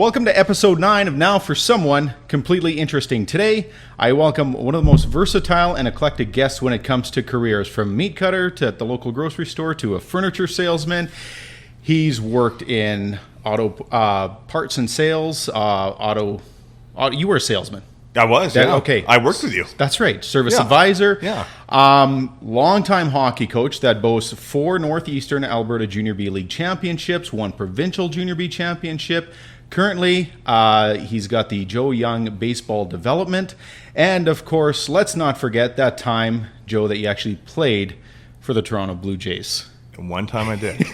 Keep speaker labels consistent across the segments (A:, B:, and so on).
A: Welcome to episode 9 of Now for Someone Completely Interesting. Today, I welcome one of the most versatile and eclectic guests when it comes to careers, from meat cutter to at the local grocery store to a furniture salesman. He's worked in auto parts and sales, you were a salesman.
B: I was, yeah.
A: Okay.
B: I worked with you.
A: That's right. Service advisor.
B: Yeah.
A: Longtime hockey coach that boasts 4 Northeastern Alberta Junior B League championships, 1 provincial Junior B championship. Currently, he's got the Joe Young Baseball Development. And, of course, let's not forget that time, Joe, that you actually played for the Toronto Blue Jays.
B: One time I did.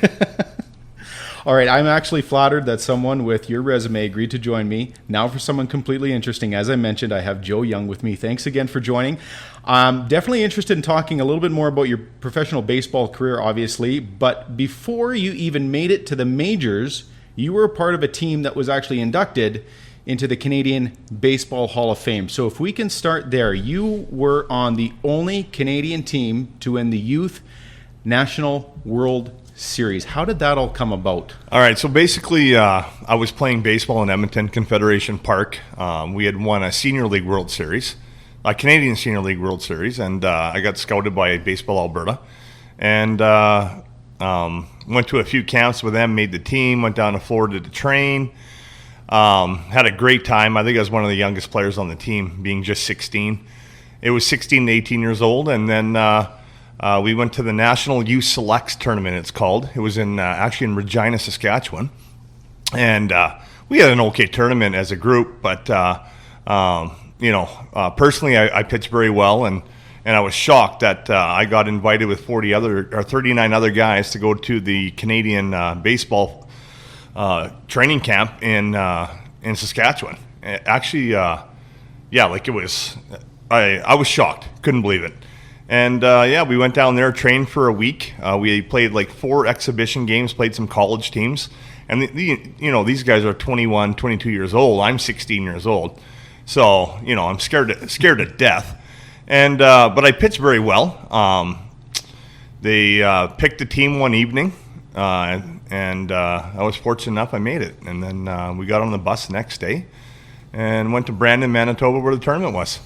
A: All right, I'm actually flattered that someone with your resume agreed to join me. Now for someone completely interesting, as I mentioned, I have Joe Young with me. Thanks again for joining. I'm definitely interested in talking a little bit more about your professional baseball career, obviously. But before you even made it to the majors, you were a part of a team that was actually inducted into the Canadian Baseball Hall of Fame. So if we can start there, you were on the only Canadian team to win the Youth National World Series. How did that all come about?
B: All right, so basically I was playing baseball in Edmonton, Confederation Park. We had won a Senior League World Series, a Canadian Senior League World Series, and I got scouted by Baseball Alberta. And went to a few camps with them, made the team, went down to Florida to train. Had a great time. I think I was one of the youngest players on the team, being just 16. It was 16 to 18 years old, and then we went to the National Youth Selects Tournament, it's called. It was actually in Regina, Saskatchewan. And we had an okay tournament as a group, but, personally I pitched very well, and I was shocked that I got invited with 39 other guys to go to the Canadian baseball training camp in Saskatchewan. Actually, it was, I was shocked, couldn't believe it. And we went down there, trained for a week. We played like 4 exhibition games, played some college teams. And these guys are 21, 22 years old. I'm 16 years old. So, I'm scared to death. And but I pitched very well. They picked a team one evening, and I was fortunate enough I made it. And then we got on the bus the next day and went to Brandon, Manitoba, where the tournament was.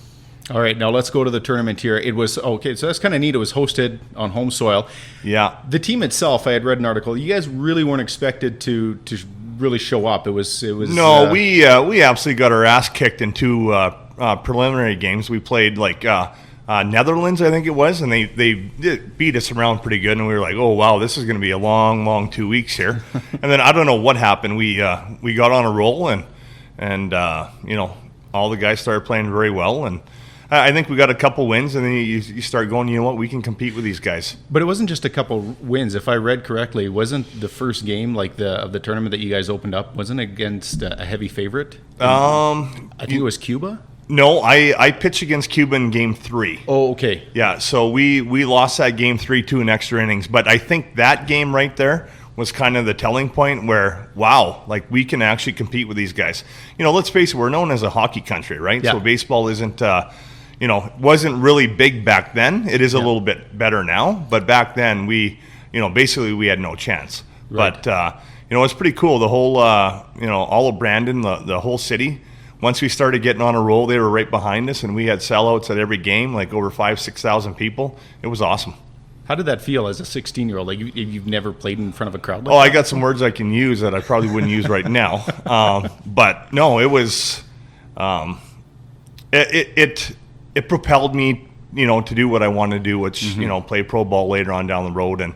A: All right, now let's go to the tournament here. It was, okay, so that's kind of neat. It was hosted on home soil.
B: Yeah.
A: The team itself, I had read an article, you guys really weren't expected to really show up. It was.
B: No, we absolutely got our ass kicked in 2 preliminary games. We played Netherlands, I think it was, and they beat us around pretty good, and we were like, oh wow, this is going to be a long 2 weeks here. And then I don't know what happened. We got on a roll, and all the guys started playing very well, and I think we got a couple wins, and then you start going, you know what, we can compete with these guys.
A: But it wasn't just a couple wins. If I read correctly, wasn't the first game of the tournament that you guys opened up, wasn't against a heavy favorite? I think it was Cuba?
B: No, I pitched against Cuba in game 3.
A: Oh, okay.
B: Yeah, so we lost that game 3-2 in extra innings. But I think that game right there was kind of the telling point where, wow, we can actually compete with these guys. Let's face it, we're known as a hockey country, right? Yeah. So baseball isn't... wasn't really big back then. It is a little bit better now, but back then we had no chance. Right. But it's pretty cool. The whole, all of Brandon, the whole city. Once we started getting on a roll, they were right behind us, and we had sellouts at every game, like over 5,000-6,000 people. It was awesome.
A: How did that feel as a 16-year-old? You've never played in front of a crowd like
B: that?
A: I
B: got some words I can use that I probably wouldn't use right now. But no, it was. It propelled me, to do what I want to do, which, play pro ball later on down the road. And,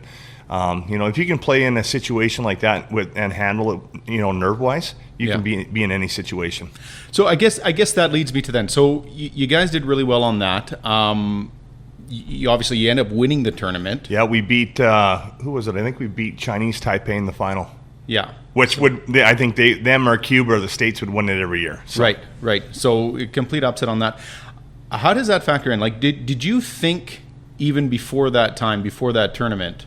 B: if you can play in a situation like that and handle it, nerve-wise, you can be in any situation.
A: So I guess that leads me to then. So you guys did really well on that. You end up winning the tournament.
B: Yeah, we beat, who was it? I think we beat Chinese Taipei in the final.
A: Yeah.
B: Which I think them or Cuba or the States would win it every year. So.
A: Right. So a complete upset on that. How does that factor in? Did you think even before that time, before that tournament,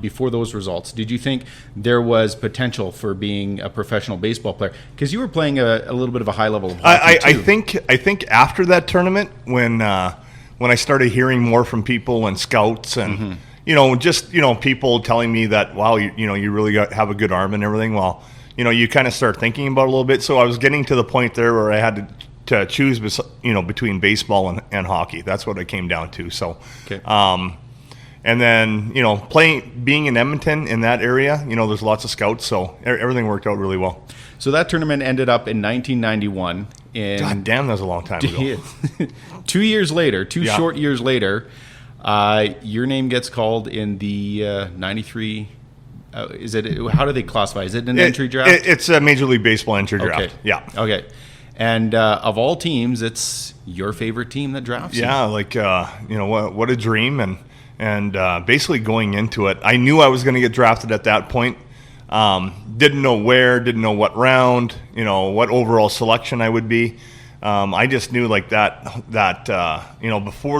A: before those results, did you think there was potential for being a professional baseball player? Because you were playing a little bit of a high level of hockey too.
B: I think after that tournament, when I started hearing more from people and scouts and people telling me that, wow, you really have a good arm and everything. Well, you kind of start thinking about it a little bit. So I was getting to the point there where I had to choose, between baseball and hockey. That's what it came down to. So,
A: okay.
B: And then, being in Edmonton in that area, there's lots of scouts, so everything worked out really well.
A: So that tournament ended up in 1991.
B: God damn, that was a long time ago.
A: 2 years later,
B: Yeah.
A: short years later, your name gets called in the 93. Is it? How do they classify? Is it an entry draft?
B: It's a Major League Baseball entry draft.
A: Okay.
B: Yeah.
A: Okay. And of all teams, it's your favorite team that drafts you.
B: Yeah, what a dream. And basically going into it, I knew I was going to get drafted at that point. Didn't know where, didn't know what round, what overall selection I would be. I just knew before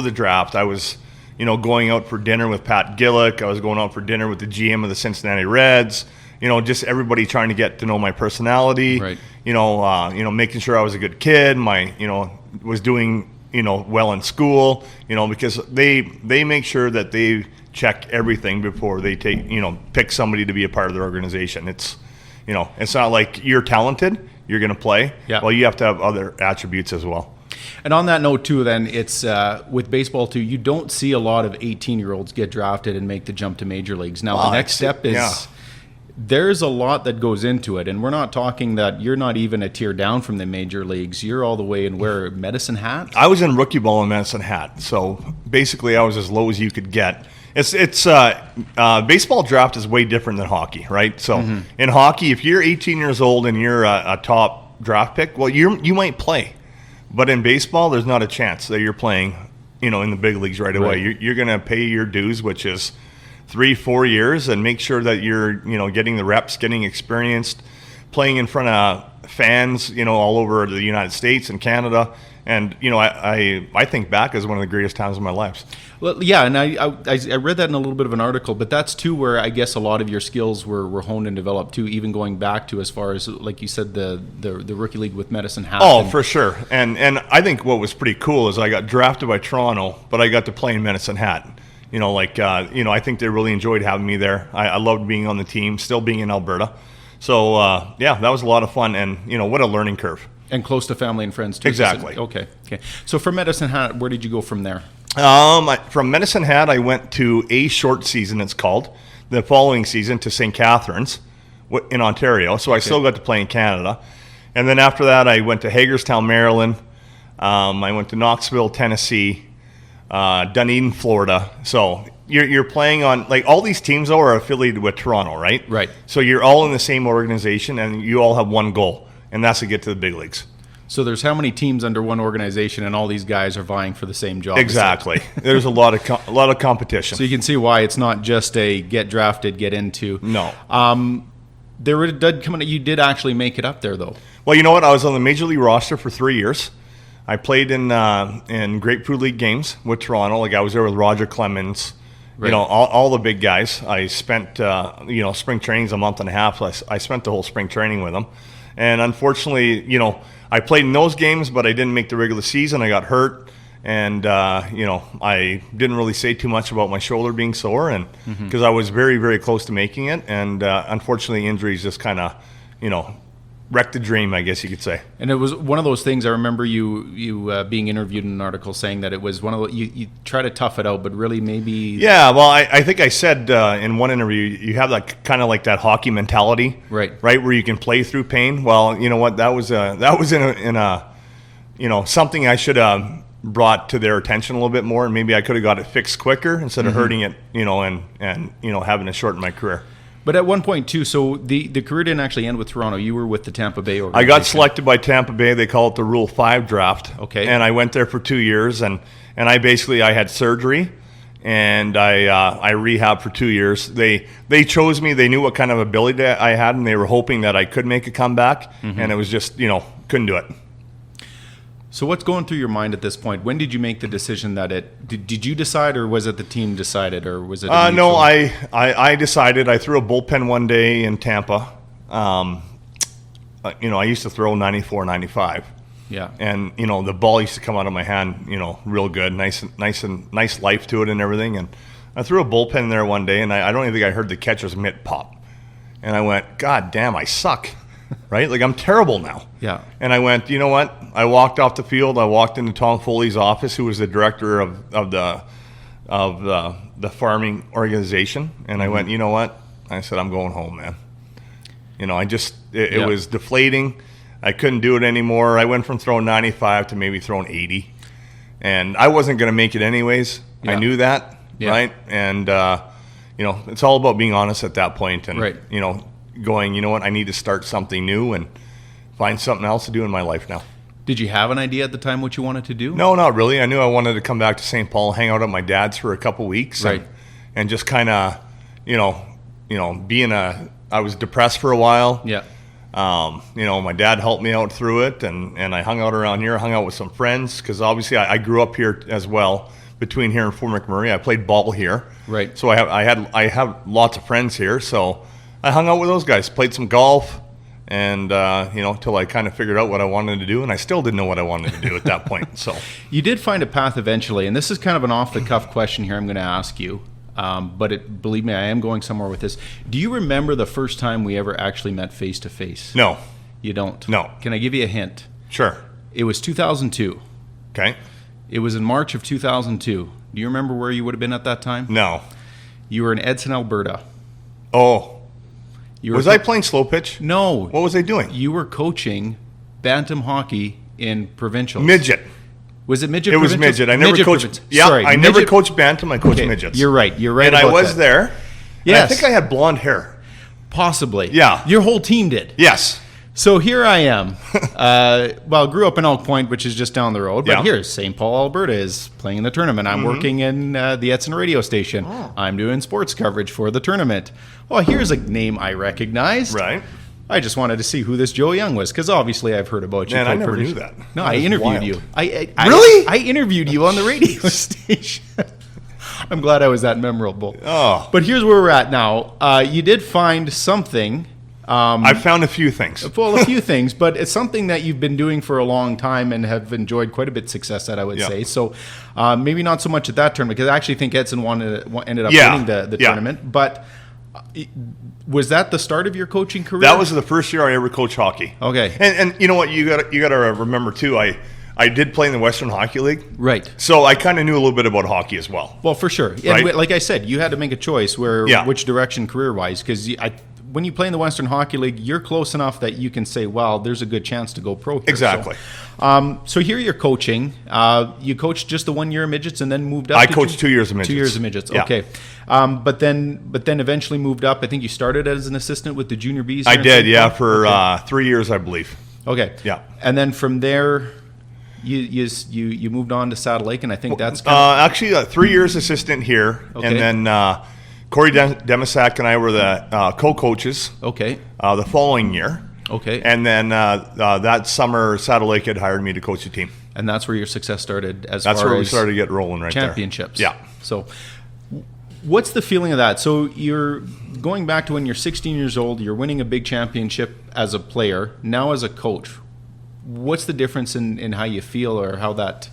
B: the draft, I was, going out for dinner with Pat Gillick. I was going out for dinner with the GM of the Cincinnati Reds. Just everybody trying to get to know my personality.
A: Right.
B: Making sure I was a good kid. Was doing well in school. Because they make sure that they check everything before they pick somebody to be a part of their organization. It's not like you're talented, you're going to play.
A: Yeah.
B: Well, you have to have other attributes as well.
A: And on that note, too, then, it's with baseball, too, you don't see a lot of 18-year-olds get drafted and make the jump to major leagues. Now, the next step is there's a lot that goes into it. And we're not talking that you're not even a tier down from the major leagues. You're all the way in where, Medicine Hat?
B: I was in rookie ball in Medicine Hat. So basically I was as low as you could get. It's baseball draft is way different than hockey, right? So in hockey, if you're 18 years old and you're a top draft pick, well, you might play. But in baseball, there's not a chance that you're playing, in the big leagues right away.
A: Right.
B: You're going to pay your dues, which is 3-4 years, and make sure that you're, getting the reps, getting experienced, playing in front of fans, all over the United States and Canada. And, I think back as one of the greatest times of my life.
A: Well, yeah, and I read that in a little bit of an article, but that's too where I guess a lot of your skills were honed and developed too, even going back to as far as, like you said, the rookie league with Medicine Hat.
B: Oh, for sure. And I think what was pretty cool is I got drafted by Toronto, but I got to play in Medicine Hat. I think they really enjoyed having me there. I loved being on the team, still being in Alberta. So, that was a lot of fun, and, what a learning curve.
A: And close to family and friends, too.
B: Exactly.
A: Okay. So from Medicine Hat, where did you go from there?
B: From Medicine Hat, I went to a short season, it's called, the following season to St. Catharines in Ontario. So I still got to play in Canada. And then after that, I went to Hagerstown, Maryland. I went to Knoxville, Tennessee, Dunedin, Florida. So you're playing on, all these teams are affiliated with Toronto, right?
A: Right.
B: So you're all in the same organization, and you all have one goal, and that's to get to the big leagues.
A: So there's how many teams under one organization, and all these guys are vying for the same job?
B: Exactly. There's a lot of competition.
A: So you can see why it's not just a get drafted, get into.
B: No.
A: You did actually make it up there, though.
B: Well, you know what? I was on the Major League roster for 3 years. I played in Grapefruit League games with Toronto. I was there with Roger Clemens. Right. All the big guys. I spent spring training's a month and a half. I spent the whole spring training with them. And unfortunately, I played in those games, but I didn't make the regular season. I got hurt, and I didn't really say too much about my shoulder being sore, and because I was very, very close to making it, and unfortunately, injuries just kind of, wrecked the dream, I guess you could say.
A: And it was one of those things. I remember you being interviewed in an article saying that it was one of the, you try to tough it out, but really maybe.
B: Yeah, well, I think I said in one interview, you have that kind of like that hockey mentality, right, where you can play through pain. Well, you know what, that was in a something I should have brought to their attention a little bit more, and maybe I could have got it fixed quicker instead of hurting it, and having to shorten my career.
A: But at one point, too, so the career didn't actually end with Toronto. You were with the Tampa Bay organization.
B: I got selected by Tampa Bay. They call it the Rule 5 draft.
A: Okay.
B: And I went there for 2 years, and I had surgery, and I rehabbed for 2 years. They chose me. They knew what kind of ability I had, and they were hoping that I could make a comeback, and it was just, couldn't do it.
A: So what's going through your mind at this point? When did you make the decision that did you decide, or was it the team decided, or was it?
B: No, I decided. I threw a bullpen one day in Tampa. I used to throw 94, 95.
A: Yeah.
B: And the ball used to come out of my hand, real good, nice life to it and everything. And I threw a bullpen there one day, and I don't even think I heard the catcher's mitt pop. And I went, God damn, I suck. right? Like I'm terrible now.
A: Yeah.
B: And I went, you know what? I walked off the field. I walked into Tom Foley's office, who was the director of the farming organization. And I went, you know what? I said, I'm going home, man. You know, it was deflating. I couldn't do it anymore. I went from throwing 95 to maybe throwing 80. And I wasn't going to make it anyways. Yeah. I knew that, right? And, you know, it's all about being honest at that point and, you know, going, you know what, I need to start something new and find something else to do in my life now.
A: Did you have an idea at the time what you wanted to do?
B: No, not really. I knew I wanted to come back to St. Paul, hang out at my dad's for a couple weeks and just kind of, you know, I was depressed for a while.
A: Yeah.
B: You know, my dad helped me out through it, and I hung out around here, hung out with some friends, because obviously I grew up here as well, between here and Fort McMurray. I played ball here.
A: Right.
B: So I have lots of friends here, so I hung out with those guys, played some golf, and, you know, till I kind of figured out what I wanted to do, and I still didn't know what I wanted to do at that point. So
A: you did find a path eventually, and this is kind of an off-the-cuff question here I'm going to ask you. But believe me, I am going somewhere with this. Do you remember the first time we ever actually met face to face?
B: No.
A: You don't?
B: No.
A: Can I give you a hint?
B: Sure.
A: It was 2002.
B: Okay.
A: It was in March of 2002. Do you remember where you would have been at that time?
B: No.
A: You were in Edson, Alberta.
B: Oh. Was I playing slow pitch?
A: No.
B: What was I doing?
A: You were coaching bantam hockey in provincials.
B: Midget.
A: Was it midget?
B: It was midget. I never coached. Yeah,
A: Sorry,
B: I never coached bantam. I coached midgets.
A: You're right. You're right.
B: And I was there.
A: Yes.
B: I think I had blonde hair.
A: Possibly.
B: Yeah.
A: Your whole team did.
B: Yes.
A: So here I am. Well, grew up in Elk Point, which is just down the road. But here's St. Paul, Alberta is playing in the tournament. I'm working in the Edson radio station.
B: Oh.
A: I'm doing sports coverage for the tournament. Well, here's a name I recognized.
B: Right.
A: I just wanted to see who this Joe Young was, because obviously I've heard about you.
B: Man, I never knew that.
A: No, I interviewed you.
B: Really?
A: I interviewed you on the radio station. I'm glad I was that memorable.
B: Oh.
A: But here's where we're at now. You did find something.
B: I found a few things.
A: Well, a few things, but it's something that you've been doing for a long time and have enjoyed quite a bit of success at, I would say. So maybe not so much at that tournament, because I actually think Edson ended up winning the tournament. But was that the start of your coaching career?
B: That was the first year I ever coached hockey.
A: Okay.
B: And you know what? You got to remember too. I did play in the Western Hockey League.
A: Right.
B: So I kind of knew a little bit about hockey as well.
A: Well, for sure.
B: Right?
A: And like I said, you had to make a choice which direction career-wise, because when you play in the Western Hockey League, you're close enough that you can say, well, there's a good chance to go pro here.
B: Exactly.
A: So here you're coaching. You coached just the 1 year of midgets and then moved up.
B: I coached 2 years of midgets.
A: 2 years of midgets.
B: Yeah.
A: Okay. But then eventually moved up. I think you started as an assistant with the junior Bs.
B: I did, yeah, for 3 years, I believe.
A: Okay.
B: Yeah.
A: And then from there, you moved on to Saddle Lake, and I think that's
B: actually 3 years assistant here, and then Corey Demisak and I were the co-coaches.
A: Okay.
B: The following year.
A: Okay.
B: And then that summer, Saddle Lake had hired me to coach the team.
A: And that's where your success started.
B: That's where we started to get rolling right
A: championships.
B: there. Yeah.
A: So what's the feeling of that? So you're going back to when you're 16 years old, you're winning a big championship as a player, now as a coach. What's the difference in how you feel or how that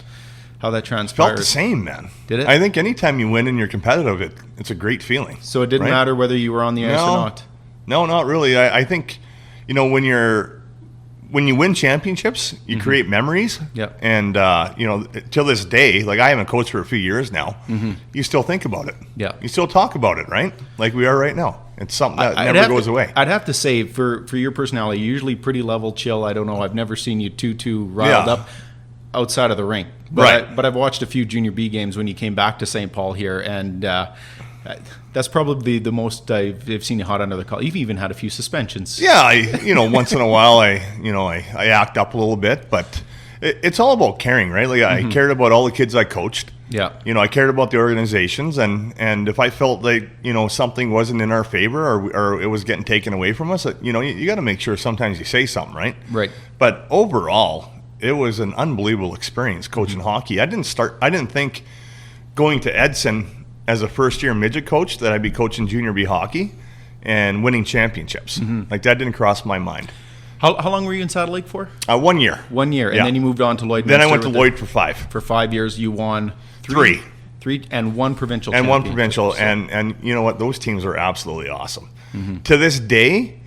A: transpired?
B: Felt the same, man.
A: Did it?
B: I think anytime you win and you're competitive, it's a great feeling.
A: So it didn't matter whether you were on the ice or not?
B: No, not really. I think, when you win championships, you create memories.
A: Yeah.
B: And, till this day, like I haven't coached for a few years now, you still think about it.
A: Yeah.
B: You still talk about it, right? Like we are right now. It's something that never goes away.
A: I'd have to say, for your personality, you're usually pretty level, chill. I don't know. I've never seen you too riled up outside of the rink. But I've watched a few Junior B games when you came back to St. Paul here, and that's probably the most I've seen you hot under the collar. You've even had a few suspensions.
B: Yeah, once in a while I act up a little bit, but it's all about caring, right? Like I cared about all the kids I coached.
A: Yeah.
B: I cared about the organizations, and if I felt like, something wasn't in our favor or it was getting taken away from us, you got to make sure sometimes you say something, right?
A: Right.
B: But overall, it was an unbelievable experience coaching hockey. I didn't think going to Edson as a first-year midget coach that I'd be coaching junior B hockey and winning championships. Like that didn't cross my mind.
A: How long were you in Saddle Lake for?
B: 1 year.
A: 1 year, and then you moved on to Lloyd.
B: Then I went to Lloyd for 5.
A: For 5 years, you won
B: three
A: and one provincial.
B: And one provincial, and you know what? Those teams are absolutely awesome. To this day,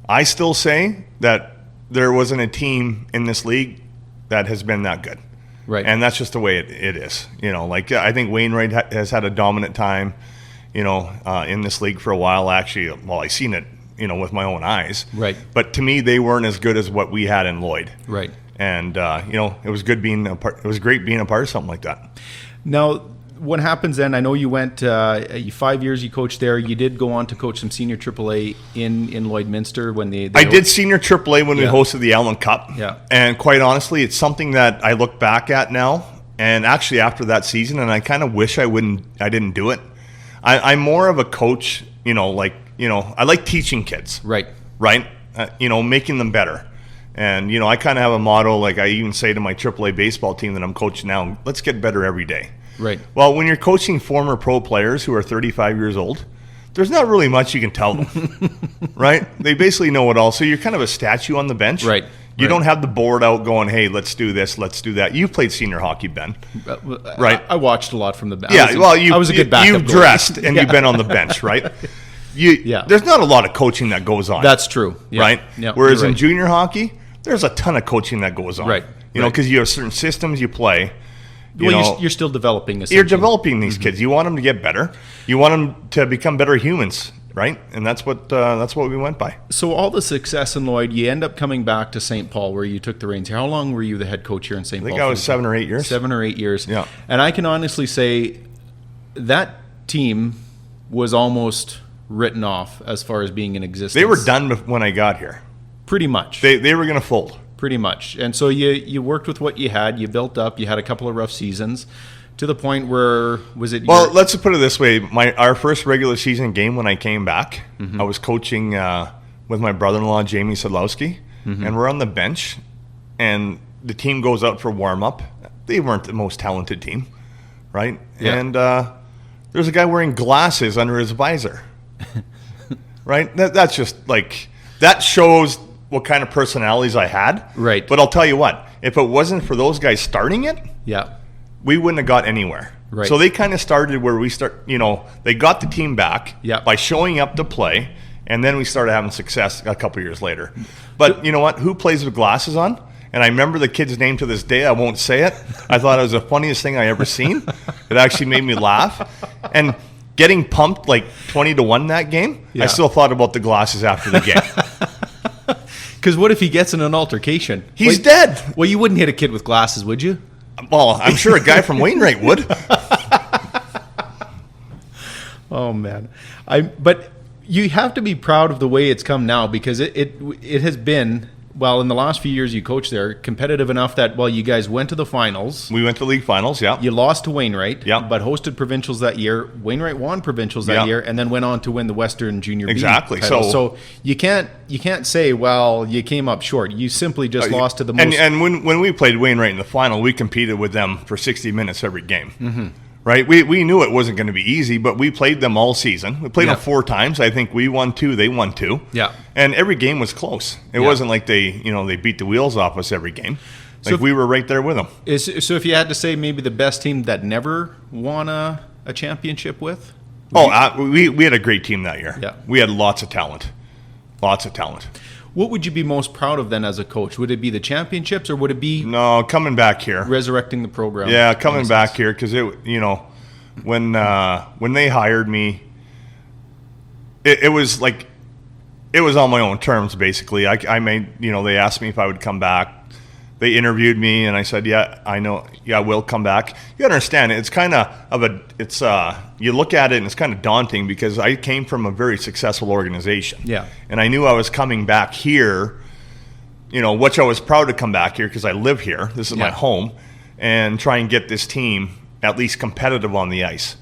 B: I still say that there wasn't a team in this league that has been that good.
A: Right.
B: And that's just the way it is. Like I think Wainwright has had a dominant time, in this league for a while. Actually, well, I seen it, with my own eyes.
A: Right.
B: But to me, they weren't as good as what we had in Lloyd.
A: Right.
B: And it was good being a part. It was great being a part of something like that.
A: Now, what happens then? I know you went 5 years. You coached there. You did go on to coach some senior AAA in Lloydminster when they
B: I did senior AAA when we hosted the Allen Cup.
A: Yeah.
B: And quite honestly, it's something that I look back at now. And actually, after that season, and I kind of wish I didn't do it. I'm more of a coach. I like teaching kids.
A: Right.
B: Right. Making them better. And I kind of have a motto. Like I even say to my AAA baseball team that I'm coaching now, let's get better every day.
A: Right.
B: Well, when you're coaching former pro players who are 35 years old, there's not really much you can tell them, right? They basically know it all. So you're kind of a statue on the bench.
A: Right.
B: You don't have the board out going, hey, let's do this, let's do that. You've played senior hockey, Ben, right?
A: I watched a lot from the bench.
B: Yeah,
A: I was a good backup.
B: You've dressed and you've been on the bench, right? There's not a lot of coaching that goes on.
A: That's true. Yeah.
B: Right?
A: Yeah,
B: whereas
A: right.
B: in junior hockey, there's a ton of coaching that goes on.
A: Right.
B: Because you have certain systems you play.
A: You're still developing.
B: You're developing these kids. You want them to get better. You want them to become better humans, right? And that's what we went by.
A: So all the success in Lloyd, you end up coming back to St. Paul, where you took the reins. How long were you the head coach here in St. Paul?
B: I think I was 7 or 8 years.
A: 7 or 8 years.
B: Yeah.
A: And I can honestly say that team was almost written off as far as being in existence.
B: They were done when I got here.
A: Pretty much.
B: They were going to fold.
A: Pretty much. And so you worked with what you had. You built up. You had a couple of rough seasons to the point where, Well,
B: let's just put it this way. Our first regular season game when I came back, I was coaching with my brother-in-law, Jamie Sadlowski, and we're on the bench, and the team goes out for warm-up. They weren't the most talented team, right?
A: Yeah.
B: And there's a guy wearing glasses under his visor, right? That's just like, that shows what kind of personalities I had.
A: Right.
B: But I'll tell you what, if it wasn't for those guys starting it, we wouldn't have got anywhere.
A: Right.
B: So they kind of started where we start, they got the team back by showing up to play, and then we started having success a couple years later. But you know what? Who plays with glasses on? And I remember the kid's name to this day. I won't say it. I thought it was the funniest thing I ever seen. It actually made me laugh. And getting pumped like 20-1 that game, I still thought about the glasses after the game.
A: Because what if he gets in an altercation?
B: He's dead.
A: Well, you wouldn't hit a kid with glasses, would you?
B: Well, I'm sure a guy from Wainwright would.
A: Oh, man. But you have to be proud of the way it's come now, because it has been, well, in the last few years you coached there, competitive enough that, well, you guys went to the finals.
B: We went to league finals, yeah.
A: You lost to Wainwright,
B: yeah,
A: but hosted provincials that year. Wainwright won provincials that year, and then went on to win the Western Junior B title. So you can't say, well, you came up short. You simply just lost to the most.
B: And when we played Wainwright in the final, we competed with them for 60 minutes every game. Right? We knew it wasn't going to be easy, but we played them all season. We played them 4 times. I think we won 2, they won 2.
A: Yeah.
B: And every game was close. It wasn't like they beat the wheels off us every game. Like, we were right there with them.
A: So if you had to say maybe the best team that never won a championship with?
B: We had a great team that year.
A: Yeah.
B: We had lots of talent. Lots of talent.
A: What would you be most proud of then as a coach? Would it be the championships, or would it be
B: coming back here,
A: resurrecting the program?
B: Yeah, coming back here, because when they hired me, it was like, it was on my own terms basically. I made, they asked me if I would come back. They interviewed me, and I said, yeah, I know, yeah, I will come back. You gotta understand, it's kind of you look at it and it's kind of daunting, because I came from a very successful organization.
A: Yeah.
B: And I knew I was coming back here, which I was proud to come back here because I live here. This is my home, and try and get this team at least competitive on the ice.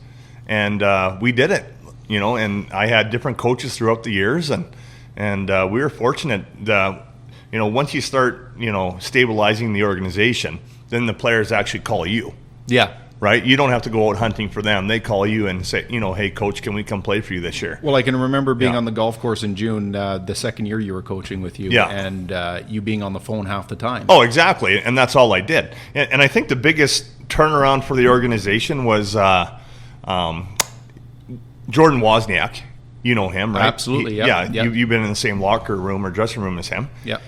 B: And we did it, and I had different coaches throughout the years, and we were fortunate. Once you start, stabilizing the organization, then the players actually call you.
A: Yeah.
B: Right? You don't have to go out hunting for them. They call you and say, hey, coach, can we come play for you this year?
A: Well, I can remember being on the golf course in June, the second year you were coaching with you, and you being on the phone half the time.
B: Oh, exactly. And that's all I did. And I think the biggest turnaround for the organization was Jordan Wozniak. you know him, right?
A: Absolutely, yeah.
B: You've been in the same locker room or dressing room as him.
A: Yeah.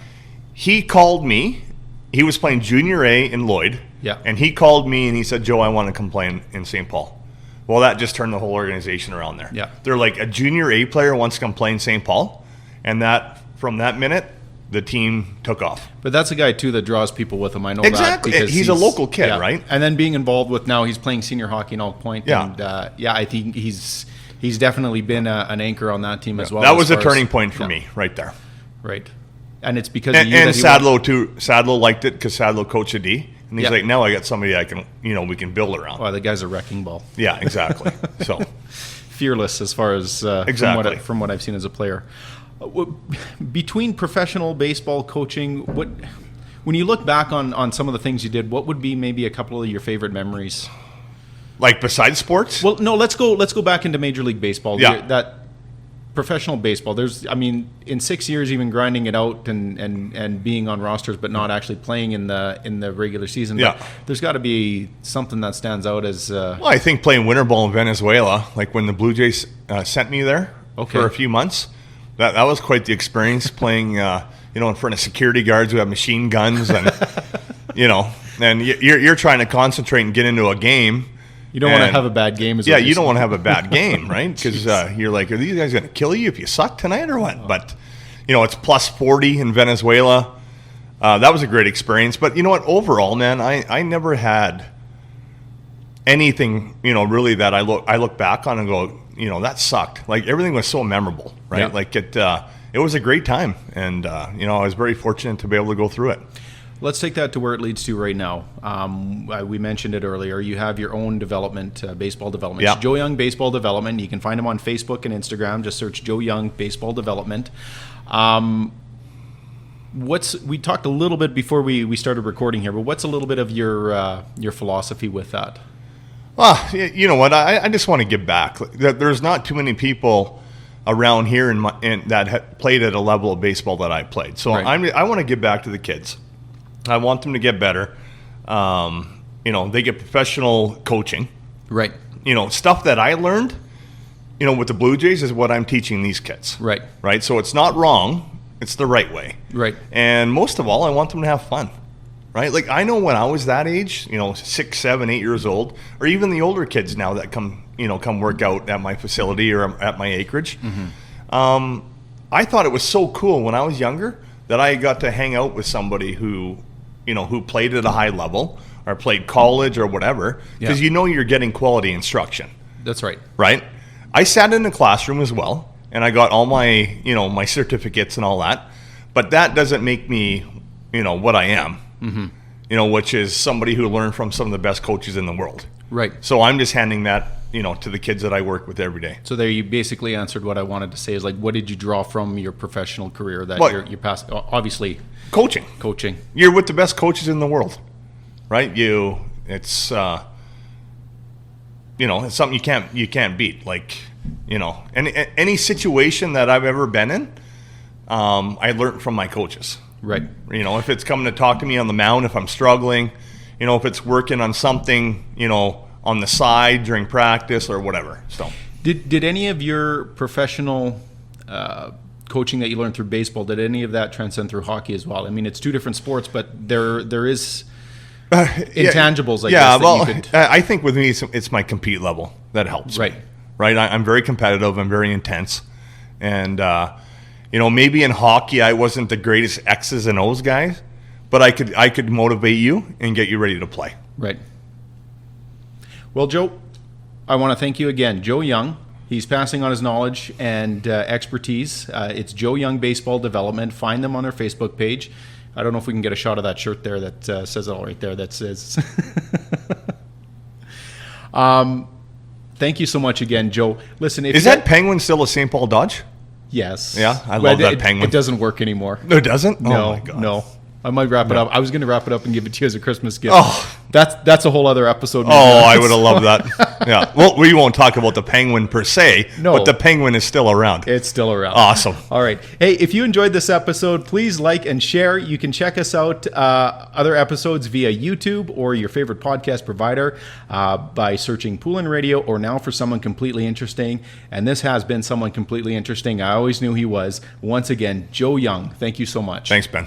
B: He called me. He was playing Junior A in Lloyd.
A: Yeah.
B: And he called me and he said, Joe, I want to come play in St. Paul. Well, that just turned the whole organization around there.
A: Yeah.
B: They're like, a Junior A player wants to come play in St. Paul. And that, from that minute, the team took off.
A: But that's a guy, too, that draws people with him. I know
B: exactly.
A: that. Because
B: he's a local kid, right?
A: And then being involved with now, he's playing senior hockey in Oak Point.
B: Yeah.
A: And, I think he's definitely been an anchor on that team as well.
B: That was a turning point for me right there.
A: Right. And it's because
B: and Sadlow too. Sadlow liked it because Sadlow coached a D, and he's like, "Now I got somebody I can, we can build around."
A: Well, the guy's a wrecking ball.
B: Yeah, exactly. So
A: fearless as far as
B: exactly
A: from what I've seen as a player. Between professional baseball coaching, when you look back on some of the things you did, what would be maybe a couple of your favorite memories?
B: Like besides sports?
A: Well, no. Let's go back into Major League Baseball.
B: Yeah.
A: That professional baseball. In 6 years, even grinding it out and being on rosters, but not actually playing in the regular season.
B: Yeah.
A: But there's got to be something that stands out as.
B: Well, I think playing winter ball in Venezuela, like when the Blue Jays sent me there for a few months, that was quite the experience. Playing, in front of security guards who have machine guns, and and you're trying to concentrate and get into a game.
A: You don't want to have a bad game.
B: You don't want to have a bad game, right? Because you're like, are these guys going to kill you if you suck tonight or what? But, it's plus 40 in Venezuela. That was a great experience. But you know what? Overall, man, I never had anything, really that I look back on and go, that sucked. Like everything was so memorable, right?
A: Yeah.
B: Like it was a great time. And, I was very fortunate to be able to go through it.
A: Let's take that to where it leads to right now. We mentioned it earlier. You have your own development, baseball development.
B: Yeah.
A: Joe Young Baseball Development. You can find him on Facebook and Instagram. Just search Joe Young Baseball Development. We talked a little bit before we started recording here, but what's a little bit of your philosophy with that?
B: Well, you know what? I just want to give back. There's not too many people around here that have played at a level of baseball that I played. So
A: right.
B: I want to give back to the kids. I want them to get better. They get professional coaching.
A: Right.
B: Stuff that I learned, with the Blue Jays is what I'm teaching these kids.
A: Right.
B: Right. So it's not wrong. It's the right way.
A: Right.
B: And most of all, I want them to have fun. Right. Like I know when I was that age, 6, 7, 8 years old, or even the older kids now that come work out at my facility or at my acreage. Mm-hmm. I thought it was so cool when I was younger that I got to hang out with somebody who played at a high level or played college or whatever, because you're getting quality instruction.
A: That's right.
B: Right? I sat in the classroom as well, and I got all my, my certificates and all that, but that doesn't make me, what I am, mm-hmm. Which is somebody who learned from some of the best coaches in the world.
A: Right.
B: So I'm just handing that, to the kids that I work with every day.
A: So there you basically answered what I wanted to say is like, what did you draw from your professional career that you're past? Obviously,
B: Coaching. You're with the best coaches in the world, right? It's something you can't beat. Like, any situation that I've ever been in, I learned from my coaches.
A: Right.
B: If it's coming to talk to me on the mound, if I'm struggling, if it's working on something, on the side during practice or whatever. So,
A: did any of your professional coaching that you learned through baseball, did any of that transcend through hockey as well? I mean, it's two different sports, but there is intangibles.
B: I think with me, it's my compete level that helps.
A: Right.
B: Me, right. I'm very competitive. I'm very intense, and maybe in hockey I wasn't the greatest X's and O's guy, but I could motivate you and get you ready to play.
A: Right. Well, Joe, I want to thank you again. Joe Young, he's passing on his knowledge and expertise. It's Joe Young Baseball Development. Find them on their Facebook page. I don't know if we can get a shot of that shirt there that says it all right there. That says. Thank you so much again, Joe. Listen,
B: is that penguin still a St. Paul Dodge?
A: Yes.
B: Yeah, I love that penguin.
A: It doesn't work anymore.
B: No, it doesn't?
A: No,
B: oh my God.
A: No. I might wrap it up. I was going to wrap it up and give it to you as a Christmas gift.
B: Oh.
A: That's a whole other episode.
B: I would have loved that. Yeah. Well, we won't talk about the penguin per se, but the penguin is still around.
A: It's still around.
B: Awesome.
A: All right. Hey, if you enjoyed this episode, please like and share. You can check us out other episodes via YouTube or your favorite podcast provider by searching poulinradio or Now for Someone Completely Interesting. And this has been someone completely interesting. I always knew he was. Once again, Joe Young. Thank you so much.
B: Thanks, Ben.